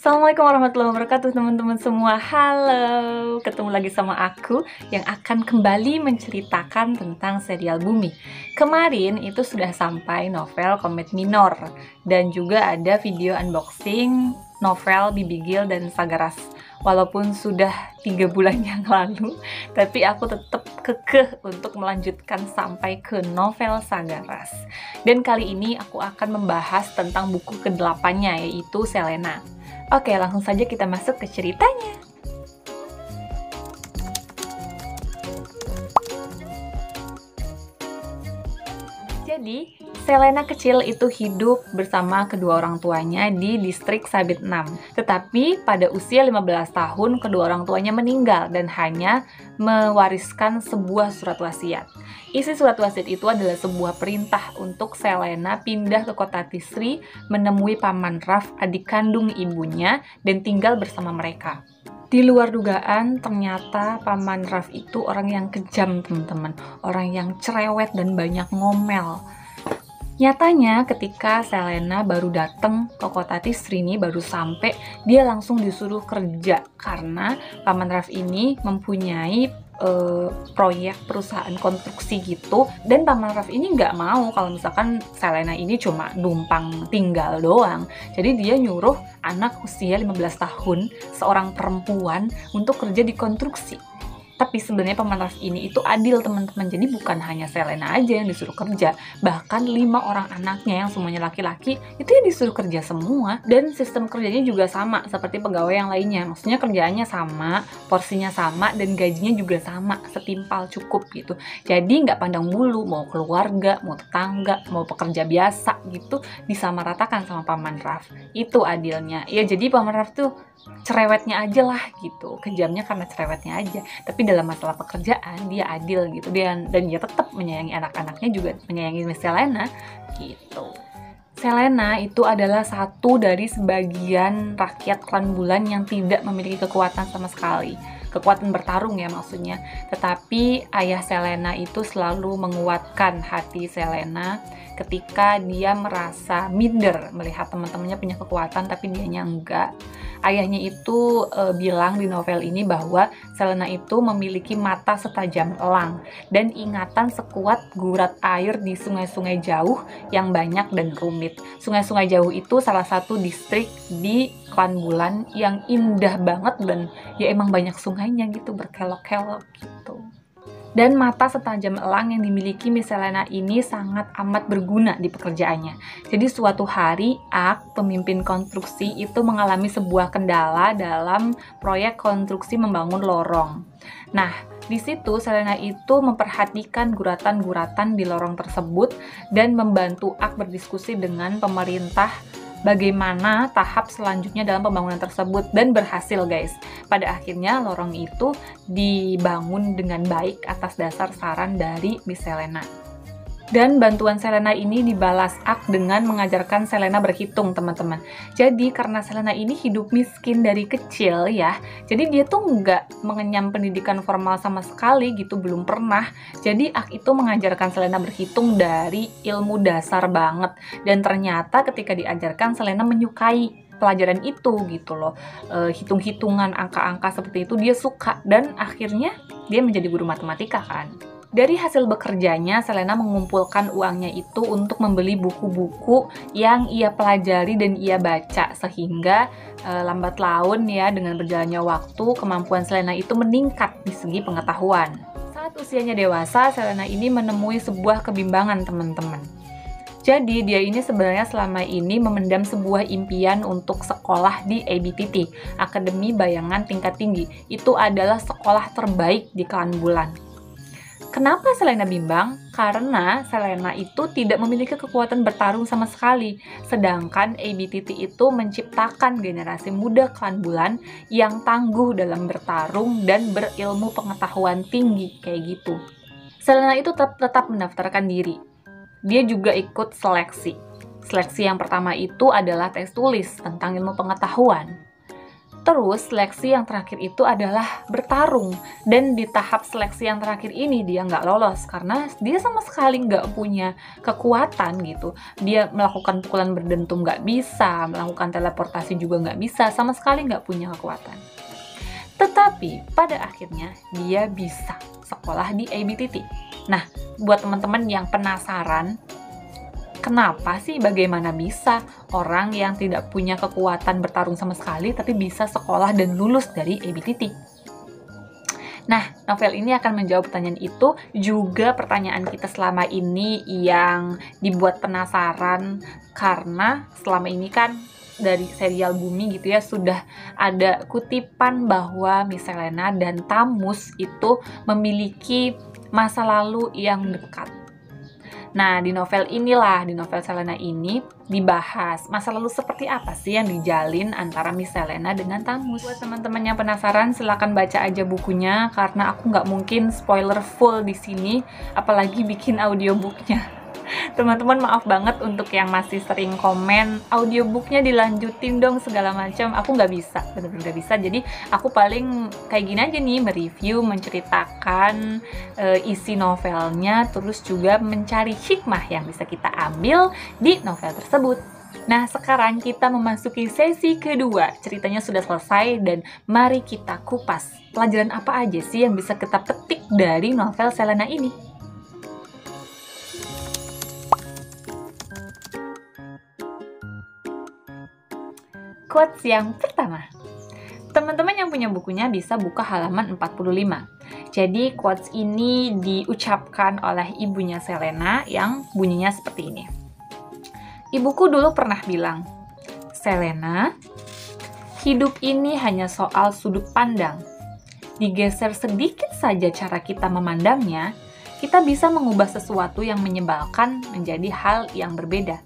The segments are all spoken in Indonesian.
Assalamualaikum warahmatullahi wabarakatuh teman-teman semua. Halo, ketemu lagi sama aku yang akan kembali menceritakan tentang serial Bumi. Kemarin itu sudah sampai novel Komet Minor, dan juga ada video unboxing novel Bibigil dan Sagaras. Walaupun sudah 3 bulan yang lalu, tapi aku tetap kekeh untuk melanjutkan sampai ke novel Sagaras. Dan kali ini aku akan membahas tentang buku ke-8-nya, yaitu Selena. Oke, langsung saja kita masuk ke ceritanya. Jadi, Selena kecil itu hidup bersama kedua orang tuanya di distrik Sabit 6. Tetapi pada usia 15 tahun, kedua orang tuanya meninggal dan hanya mewariskan sebuah surat wasiat. Isi surat wasiat itu adalah sebuah perintah untuk Selena pindah ke kota Tisri, menemui Paman Raf, adik kandung ibunya, dan tinggal bersama mereka. Di luar dugaan, ternyata Paman Raf itu orang yang kejam, teman-teman. Orang yang cerewet dan banyak ngomel. Nyatanya ketika Selena baru datang ke kota Tisri ini, baru sampai, dia langsung disuruh kerja karena Paman Raf ini mempunyai proyek perusahaan konstruksi gitu, dan Paman Raf ini nggak mau kalau misalkan Selena ini cuma numpang tinggal doang. Jadi dia nyuruh anak usia 15 tahun, seorang perempuan, untuk kerja di konstruksi. Tapi sebenarnya Paman Raf ini itu adil, teman-teman. Jadi bukan hanya Selena aja yang disuruh kerja, bahkan 5 orang anaknya yang semuanya laki-laki itu ya disuruh kerja semua. Dan sistem kerjanya juga sama seperti pegawai yang lainnya. Maksudnya kerjaannya sama, porsinya sama, dan gajinya juga sama, setimpal cukup gitu. Jadi nggak pandang bulu, mau keluarga, mau tetangga, mau pekerja biasa gitu, disamaratakan sama Paman Raf. Itu adilnya. Ya jadi Paman Raf tuh cerewetnya aja lah gitu, kejamnya karena cerewetnya aja. Tapi dalam masalah pekerjaan dia adil gitu, dan dia tetap menyayangi anak-anaknya, juga menyayangi Miss Selena gitu. Selena itu adalah satu dari sebagian rakyat klan bulan yang tidak memiliki kekuatan sama sekali. Kekuatan bertarung ya maksudnya. Tetapi ayah Selena itu selalu menguatkan hati Selena ketika dia merasa minder melihat teman-temannya punya kekuatan tapi dianya enggak. Ayahnya itu bilang di novel ini bahwa Selena itu memiliki mata setajam elang dan ingatan sekuat gurat air di sungai-sungai jauh yang banyak dan rumit. Sungai-sungai jauh itu salah satu distrik di klan bulan yang indah banget, dan ya emang banyak sungainya gitu, berkelok-kelok gitu. Dan mata setajam elang yang dimiliki Miss Selena ini sangat amat berguna di pekerjaannya. Jadi suatu hari, Ak, pemimpin konstruksi, itu mengalami sebuah kendala dalam proyek konstruksi membangun lorong. Nah, di situ Selena itu memperhatikan guratan-guratan di lorong tersebut dan membantu Ak berdiskusi dengan pemerintah bagaimana tahap selanjutnya dalam pembangunan tersebut, dan berhasil guys. Pada akhirnya lorong itu dibangun dengan baik atas dasar saran dari Miss Selena. Dan bantuan Selena ini dibalas Ak dengan mengajarkan Selena berhitung, teman-teman. Jadi karena Selena ini hidup miskin dari kecil ya, jadi dia tuh nggak mengenyam pendidikan formal sama sekali gitu, belum pernah. Jadi Ak itu mengajarkan Selena berhitung dari ilmu dasar banget. Dan ternyata ketika diajarkan, Selena menyukai pelajaran itu gitu loh. Hitung-hitungan, angka-angka seperti itu dia suka, dan akhirnya dia menjadi guru matematika kan. Dari hasil bekerjanya, Selena mengumpulkan uangnya itu untuk membeli buku-buku yang ia pelajari dan ia baca, sehingga lambat laun ya, dengan berjalannya waktu, kemampuan Selena itu meningkat di segi pengetahuan. Saat usianya dewasa, Selena ini menemui sebuah kebimbangan, teman-teman. Jadi dia ini sebenarnya selama ini memendam sebuah impian untuk sekolah di ABTT, Akademi Bayangan Tingkat Tinggi. Itu adalah sekolah terbaik di klan bulan. Kenapa Selena bimbang? Karena Selena itu tidak memiliki kekuatan bertarung sama sekali. Sedangkan ABTT itu menciptakan generasi muda klan bulan yang tangguh dalam bertarung dan berilmu pengetahuan tinggi kayak gitu. Selena itu tetap mendaftarkan diri. Dia juga ikut seleksi. Seleksi yang pertama itu adalah tes tulis tentang ilmu pengetahuan. Terus seleksi yang terakhir itu adalah bertarung, dan di tahap seleksi yang terakhir ini dia nggak lolos karena dia sama sekali nggak punya kekuatan gitu. Dia melakukan pukulan berdentum nggak bisa, melakukan teleportasi juga nggak bisa, sama sekali nggak punya kekuatan. Tetapi pada akhirnya dia bisa sekolah di ABTT. Nah, buat teman-teman yang penasaran, kenapa sih, bagaimana bisa orang yang tidak punya kekuatan bertarung sama sekali tapi bisa sekolah dan lulus dari ABTT? Nah, novel ini akan menjawab pertanyaan itu, juga pertanyaan kita selama ini yang dibuat penasaran karena selama ini kan dari serial Bumi gitu ya, sudah ada kutipan bahwa Miss Selena dan Thamus itu memiliki masa lalu yang dekat. Nah, di novel Selena ini dibahas masa lalu seperti apa sih yang dijalin antara Miss Selena dengan Thamus. Buat teman-teman yang penasaran, silahkan baca aja bukunya, karena aku nggak mungkin spoiler full di sini, apalagi bikin audiobooknya. Teman-teman maaf banget untuk yang masih sering komen audiobooknya dilanjutin dong segala macam. Aku nggak bisa, bener-bener nggak bisa. Jadi aku paling kayak gini aja nih, mereview, menceritakan isi novelnya, terus juga mencari hikmah yang bisa kita ambil di novel tersebut. Nah, sekarang kita memasuki sesi kedua. Ceritanya sudah selesai dan mari kita kupas pelajaran apa aja sih yang bisa kita petik dari novel Selena ini. Quotes yang pertama. Teman-teman yang punya bukunya bisa buka halaman 45. Jadi quotes ini diucapkan oleh ibunya Selena yang bunyinya seperti ini. Ibuku dulu pernah bilang, "Selena, hidup ini hanya soal sudut pandang. Digeser sedikit saja cara kita memandangnya, kita bisa mengubah sesuatu yang menyebalkan menjadi hal yang berbeda."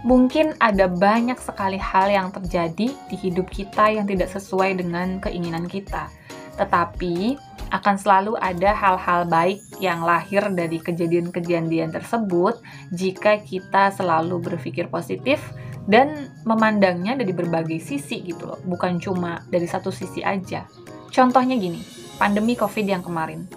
Mungkin ada banyak sekali hal yang terjadi di hidup kita yang tidak sesuai dengan keinginan kita. Tetapi, akan selalu ada hal-hal baik yang lahir dari kejadian-kejadian tersebut jika kita selalu berpikir positif dan memandangnya dari berbagai sisi gitu loh. Bukan cuma dari satu sisi aja. Contohnya gini, pandemi COVID yang kemarin.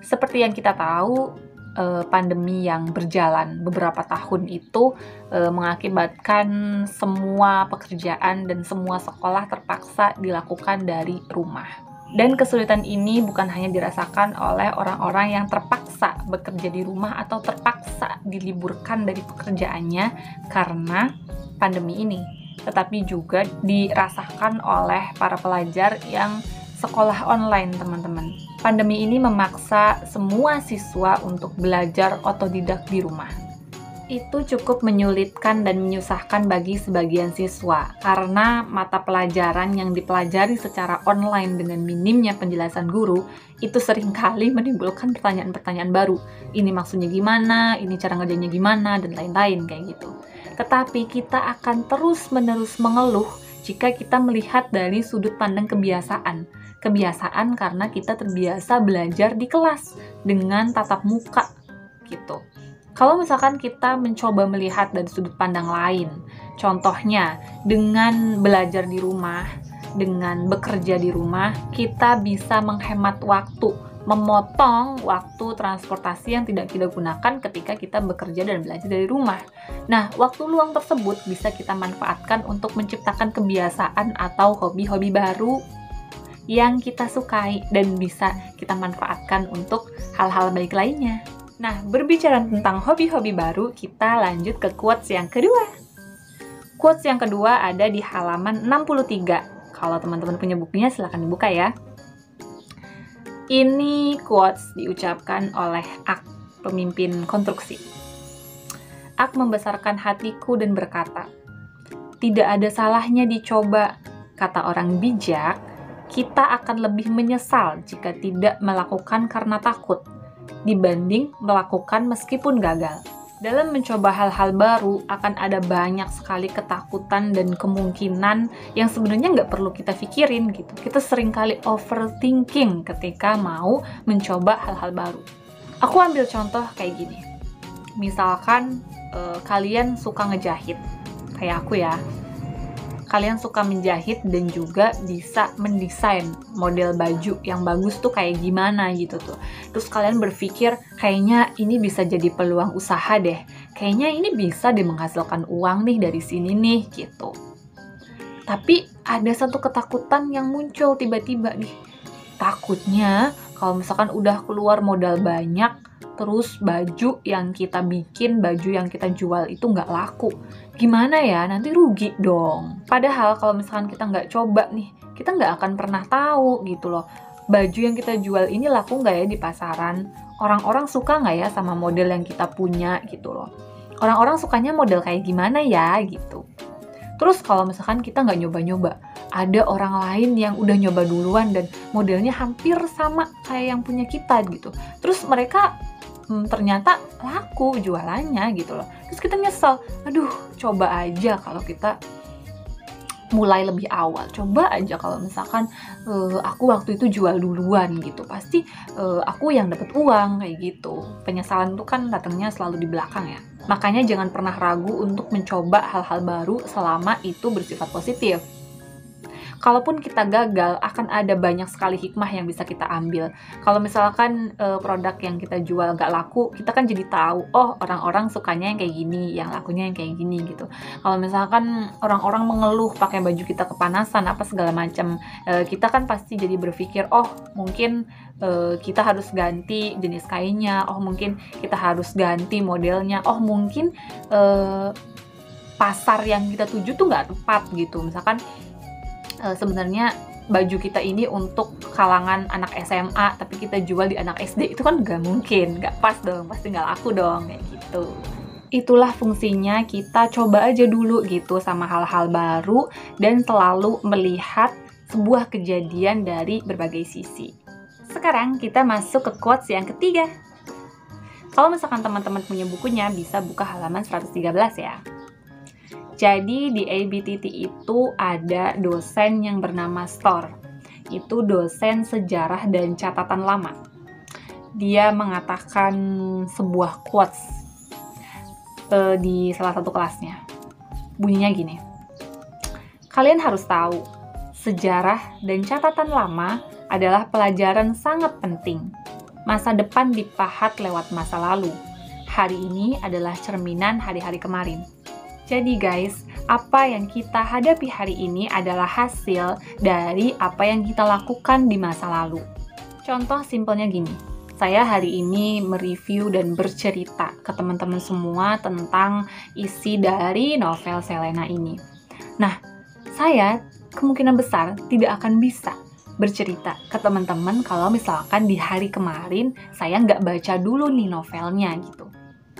Seperti yang kita tahu, pandemi yang berjalan beberapa tahun itu mengakibatkan semua pekerjaan dan semua sekolah terpaksa dilakukan dari rumah. Dan kesulitan ini bukan hanya dirasakan oleh orang-orang yang terpaksa bekerja di rumah atau terpaksa diliburkan dari pekerjaannya karena pandemi ini, tetapi juga dirasakan oleh para pelajar yang sekolah online, teman-teman. Pandemi ini memaksa semua siswa untuk belajar otodidak di rumah. Itu cukup menyulitkan dan menyusahkan bagi sebagian siswa, karena mata pelajaran yang dipelajari secara online dengan minimnya penjelasan guru, itu seringkali menimbulkan pertanyaan-pertanyaan baru. Ini maksudnya gimana, ini cara ngerjainnya gimana, dan lain-lain kayak gitu. Tetapi kita akan terus-menerus mengeluh jika kita melihat dari sudut pandang kebiasaan. Kebiasaan karena kita terbiasa belajar di kelas dengan tatap muka gitu. Kalau misalkan kita mencoba melihat dari sudut pandang lain, contohnya dengan belajar di rumah, dengan bekerja di rumah, kita bisa menghemat waktu, memotong waktu transportasi yang tidak kita gunakan ketika kita bekerja dan belajar dari rumah. Nah, waktu luang tersebut bisa kita manfaatkan untuk menciptakan kebiasaan atau hobi-hobi baru yang kita sukai dan bisa kita manfaatkan untuk hal-hal baik lainnya. Nah, berbicara tentang hobi-hobi baru, kita lanjut ke quotes yang kedua. Quotes yang kedua ada di halaman 63. Kalau teman-teman punya bukunya, silahkan dibuka ya. Ini quotes diucapkan oleh Ak, pemimpin konstruksi. Ak membesarkan hatiku dan berkata, "Tidak ada salahnya dicoba. Kata orang bijak, kita akan lebih menyesal jika tidak melakukan karena takut, dibanding melakukan meskipun gagal." Dalam mencoba hal-hal baru, akan ada banyak sekali ketakutan dan kemungkinan yang sebenarnya nggak perlu kita pikirin gitu. Kita seringkali overthinking ketika mau mencoba hal-hal baru. Aku ambil contoh kayak gini. Misalkan kalian suka ngejahit, kayak aku ya. kalian suka menjahit dan juga bisa mendesain model baju yang bagus tuh kayak gimana gitu tuh. Terus kalian berpikir, kayaknya ini bisa jadi peluang usaha deh. Kayaknya ini bisa deh menghasilkan uang nih dari sini nih gitu. Tapi ada satu ketakutan yang muncul tiba-tiba nih. Takutnya kalau misalkan udah keluar modal banyak, terus baju yang kita bikin, baju yang kita jual itu nggak laku. Gimana ya? Nanti rugi dong. Padahal kalau misalkan kita nggak coba nih, kita nggak akan pernah tahu gitu loh. Baju yang kita jual ini laku nggak ya di pasaran? Orang-orang suka nggak ya sama model yang kita punya gitu loh. Orang-orang sukanya model kayak gimana ya gitu. Terus kalau misalkan kita nggak nyoba-nyoba, ada orang lain yang udah nyoba duluan dan modelnya hampir sama kayak yang punya kita gitu. Terus mereka ternyata laku jualannya gitu loh. Terus kita nyesel, aduh coba aja kalau kita mulai lebih awal. Coba aja kalau misalkan aku waktu itu jual duluan gitu. Pasti aku yang dapat uang kayak gitu. Penyesalan itu kan datangnya selalu di belakang ya. Makanya jangan pernah ragu untuk mencoba hal-hal baru selama itu bersifat positif. Kalaupun kita gagal, akan ada banyak sekali hikmah yang bisa kita ambil. Kalau misalkan produk yang kita jual gak laku, kita kan jadi tahu, oh orang-orang sukanya yang kayak gini, yang lakunya yang kayak gini gitu. Kalau misalkan orang-orang mengeluh pakai baju kita kepanasan, apa segala macam, kita kan pasti jadi berpikir, oh mungkin kita harus ganti jenis kainnya, oh mungkin kita harus ganti modelnya, oh mungkin pasar yang kita tuju tuh gak tepat gitu. Misalkan sebenarnya baju kita ini untuk kalangan anak SMA, tapi kita jual di anak SD, itu kan nggak mungkin, nggak pas dong, pasti nggak laku dong, kayak gitu. Itulah fungsinya kita coba aja dulu gitu sama hal-hal baru dan selalu melihat sebuah kejadian dari berbagai sisi. Sekarang kita masuk ke quotes yang ketiga. Kalau misalkan teman-teman punya bukunya, bisa buka halaman 113 ya. Jadi di ABTT itu ada dosen yang bernama Storr. Itu dosen sejarah dan catatan lama. Dia mengatakan sebuah quotes di salah satu kelasnya. Bunyinya gini. Kalian harus tahu, sejarah dan catatan lama adalah pelajaran sangat penting. Masa depan dipahat lewat masa lalu. Hari ini adalah cerminan hari-hari kemarin. Jadi guys, apa yang kita hadapi hari ini adalah hasil dari apa yang kita lakukan di masa lalu. Contoh simpelnya gini, saya hari ini mereview dan bercerita ke teman-teman semua tentang isi dari novel Selena ini. Nah, saya kemungkinan besar tidak akan bisa bercerita ke teman-teman kalau misalkan di hari kemarin saya nggak baca dulu nih novelnya gitu.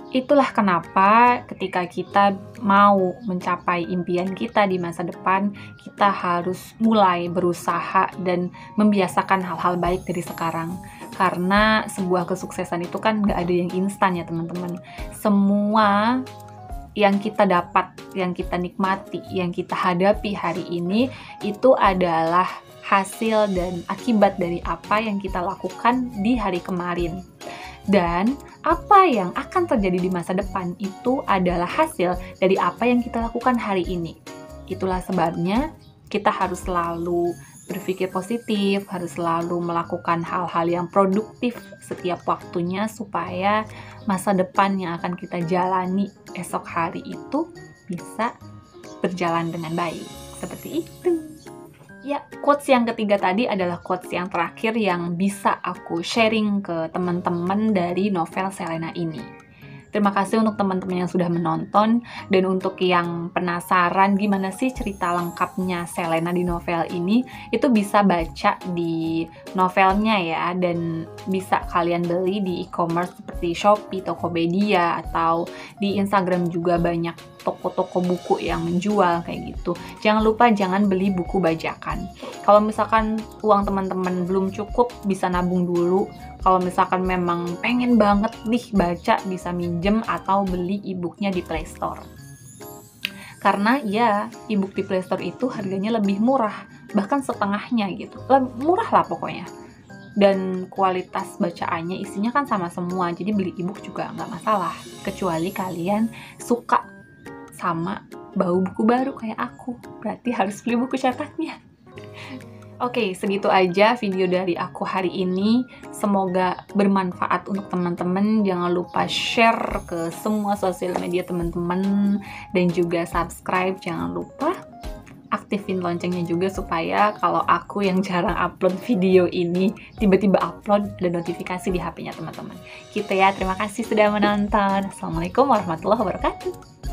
Itulah kenapa ketika kita mau mencapai impian kita di masa depan, kita harus mulai berusaha dan membiasakan hal-hal baik dari sekarang. Karena sebuah kesuksesan itu kan nggak ada yang instan ya teman-teman. Semua yang kita dapat, yang kita nikmati, yang kita hadapi hari ini, itu adalah hasil dan akibat dari apa yang kita lakukan di hari kemarin. Dan apa yang akan terjadi di masa depan itu adalah hasil dari apa yang kita lakukan hari ini. Itulah sebabnya kita harus selalu berpikir positif, harus selalu melakukan hal-hal yang produktif setiap waktunya supaya masa depan yang akan kita jalani esok hari itu bisa berjalan dengan baik. Seperti itu. Ya, quotes yang ketiga tadi adalah quotes yang terakhir yang bisa aku sharing ke teman-teman dari novel Selena ini. Terima kasih untuk teman-teman yang sudah menonton, dan untuk yang penasaran gimana sih cerita lengkapnya Selena di novel ini, itu bisa baca di novelnya ya, dan bisa kalian beli di e-commerce seperti Shopee, Tokopedia, atau di Instagram juga banyak toko-toko buku yang menjual kayak gitu. Jangan lupa jangan beli buku bajakan. Kalau misalkan uang teman-teman belum cukup, bisa nabung dulu. Kalau misalkan memang pengen banget nih baca, bisa minjem atau beli e-booknya di Play Store. Karena ya, e-book di Play Store itu harganya lebih murah, bahkan setengahnya gitu. Murah lah pokoknya. Dan kualitas bacaannya isinya kan sama semua, jadi beli e-book juga nggak masalah. Kecuali kalian suka sama bau buku baru kayak aku. Berarti harus beli buku cetaknya. Oke, segitu aja video dari aku hari ini. Semoga bermanfaat untuk teman-teman. Jangan lupa share ke semua sosial media teman-teman. Dan juga subscribe, jangan lupa. Aktifin loncengnya juga supaya kalau aku yang jarang upload video ini, tiba-tiba upload, ada notifikasi di HP-nya teman-teman. Gitu ya, terima kasih sudah menonton. Assalamualaikum warahmatullahi wabarakatuh.